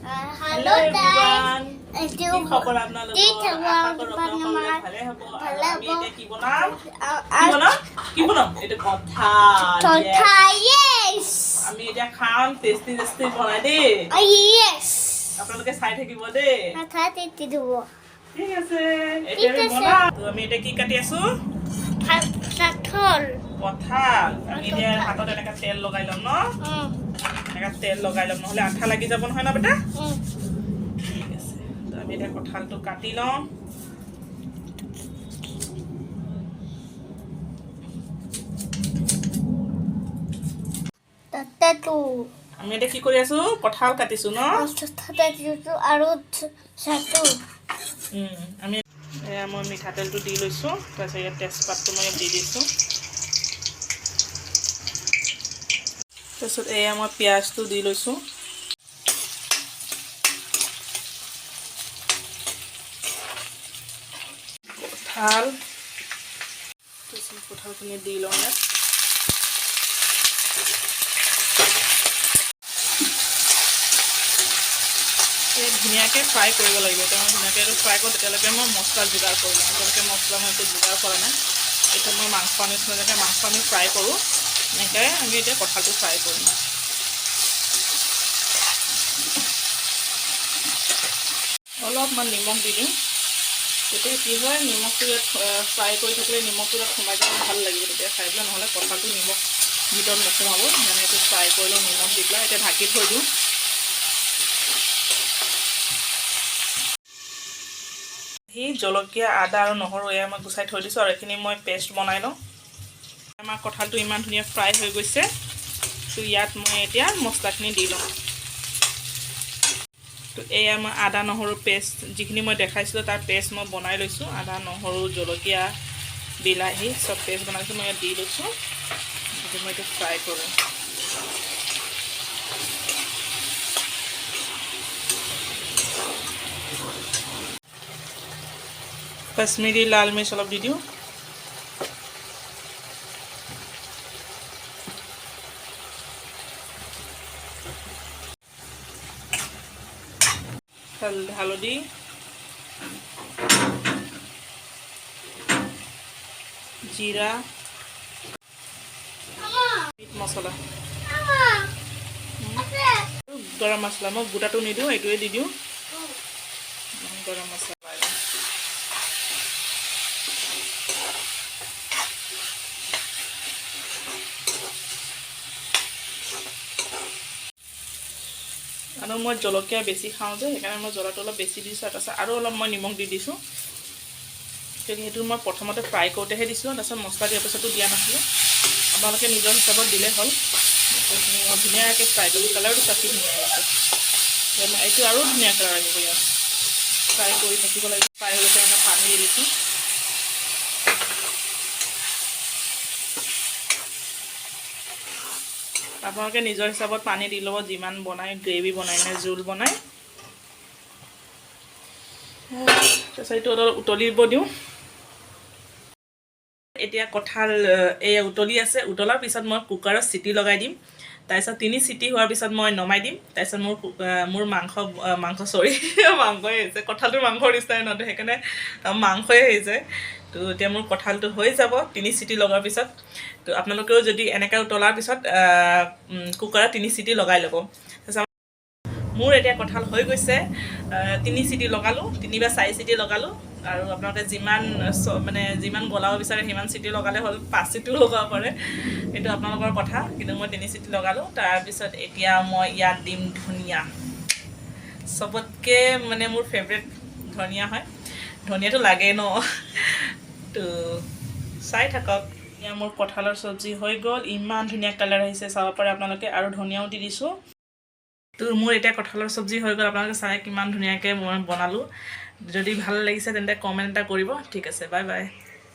Hello everyone. কি খবৰ আপোনালোকৰ? আশা কৰোঁ আপোনালোকে ভালে হ'ব। আমি এতিয়া কি বনাম? এইটো কঁঠাল। Yes. আমি এতিয়া খাম টেষ্টি বনাই দেই। Yes. আপোনালোকে চাই থাকিব দেই। ঠিক আছে। এতিয়া আমি বনাম। আমি এতিয়া কি কাটি আছো? Kathal. কঁঠাল। আমি এতিয়া হাতত এনেকা তেল লগাই লম ন? এনেকা তেল লগাই লম নহলে আঠা লাগি যাব নহয় ন বেটা? ঠিক আছে। তো আমি এতিয়া কঁঠালটো কাটি লম। আমি এতিয়া কি কৰি আছো? কঁঠাল কাটিছো ন? আৰু চাটু আমি মই মিঠাতেলটো দি লৈছো। তাৰপিছত ইয়াত তেজপাতটো মই দি দিছো। তাৰপিছত এয়া মই পিঁয়াজটো দি লৈছো। কঁঠালখিনি দি লওঁ ইয়াত। ধুনীয়াকৈ ফ্ৰাই কৰিব লাগিব। এতিয়া মই ধুনীয়াকৈ এইটো ফ্ৰাই কৰোঁ তেতিয়ালৈকে মই মছলা যোগাৰ কৰি লওঁ। এতিয়ালৈকে মছলা মই একো যোগাৰ কৰা নাই। এতিয়া মই মাংস আনিছোঁ যেনেকৈ মাংস আমি ফ্ৰাই কৰোঁ এনেকৈ আমি এতিয়া কঁঠালটো ফ্ৰাই কৰিম। অলপমান নিমখ দি দিওঁ। তেতিয়া কি হয় নিমখটো ইয়াত ফ্ৰাই কৰি থাকিলে নিমখটো ইয়াত সোমাই যাব ভাল লাগিব তেতিয়া খাই পেলাই। নহ'লে কঁঠালটো নিমখ ভিতৰত নোসোমাব। মানে এইটো ফ্ৰাই কৰি লওঁ নিমখ দি পেলাই। এতিয়া ঢাকি থৈ দিওঁ। সেই জলকীয়া আদা আৰু নহৰু এয়া মই গুচাই থৈ দিছোঁ আৰু এইখিনি মই পেষ্ট বনাই লওঁ। আমাৰ কঁঠালটো ইমান ধুনীয়া ফ্ৰাই হৈ গৈছে। তো ইয়াত মই এতিয়া মছলাখিনি দি লওঁ। তো এয়া মই আদা নহৰু পেষ্ট যিখিনি মই দেখাইছিলোঁ তাৰ পেষ্ট মই বনাই লৈছোঁ। আদা নহৰু জলকীয়া বিলাহী চব পেষ্ট বনাইছোঁ মই ইয়াত দি লৈছোঁ। মই এইটো ফ্ৰাই কৰোঁ। কাশ্মীৰী লাল মিৰ্চ অলপ দি দিওঁ। হালধি জিৰা মিট মছলা গৰম মছলা মই গোটাটো নিদিওঁ এইটোৱে দি দিওঁ। গৰম মছলা আৰু মই জলকীয়া বেছি খাওঁ যে সেইকাৰণে মই জ্বলাটো অলপ বেছি দিছোঁ। তাৰপিছত আৰু অলপ মই নিমখ দি দিছোঁ। সেইটো মই প্ৰথমতে ফ্ৰাই কৰোঁতেহে দিছোঁ। তাৰপিছত মছলা দিয়াৰ পিছতো দিয়া নাছিলোঁ। আপোনালোকে নিজৰ হিচাপত দিলে হ'ল। মই ধুনীয়াকৈ ফ্ৰাই কৰিছোঁ। কালাৰটো চাকি ধুনীয়া হৈছে। এইটো আৰু ধুনীয়া কালাৰ আহিব ইয়াত। ফ্ৰাই কৰি থাকিব লাগিব। ফ্ৰাই হৈ গৈছে মানে পানী দি দিছোঁ। আপোনালোকে নিজৰ হিচাপত পানী দি ল'ব যিমান বনায় গ্ৰেভি বনায় নে জোল বনায়। তাৰপিছত এইটো অলপ উতলিব দিওঁ। এতিয়া কঁঠাল এই উতলি আছে। উতলাৰ পিছত মই কুকাৰত চিটি লগাই দিম। তাৰপিছত 3 চিটি হোৱাৰ পিছত মই নমাই দিম। তাৰপিছত মোৰ মাংসই আহিছে। কঁঠালটোৰ মাংসৰ নিচিনাই নহতো সেইকাৰণে মাংসই আহিছে। তো এতিয়া মোৰ কঁঠালটো হৈ যাব 3 চিটি লগোৱাৰ পিছত। তো আপোনালোকেও যদি এনেকৈ উতলাৰ পিছত কুকাৰত 3 চিটি লগাই ল'ব। তাৰপিছত মোৰ এতিয়া কঁঠাল হৈ গৈছে। 3 চিটি লগালোঁ, 3 বা 4 চিটি লগালোঁ। আৰু আপোনালোকে যিমান গলাব বিচাৰে সিমান চিটি লগালে হ'ল। 5 চিটিও লগাব পাৰে, এইটো আপোনালোকৰ কথা। কিন্তু মই 3 চিটি লগালোঁ। তাৰপিছত এতিয়া মই ইয়াত দিম ধনিয়া। চবতকৈ মানে মোৰ ফেভৰেট ধনিয়া হয়। ধনিয়াটো লাগে ন। তো চাই থাকক। এতিয়া মোৰ কঁঠালৰ চব্জি হৈ গ'ল। ইমান ধুনীয়া কালাৰ আহিছে চাব পাৰে আপোনালোকে। আৰু ধনিয়াও দি দিছোঁ। তো মোৰ এতিয়া কঁঠালৰ চব্জি হৈ গ'ল। আপোনালোকে চাই কিমান ধুনীয়াকৈ মই বনালোঁ। যদি ভাল লাগিছে তেন্তে কমেণ্ট এটা কৰিব। ঠিক আছে, বাই বাই।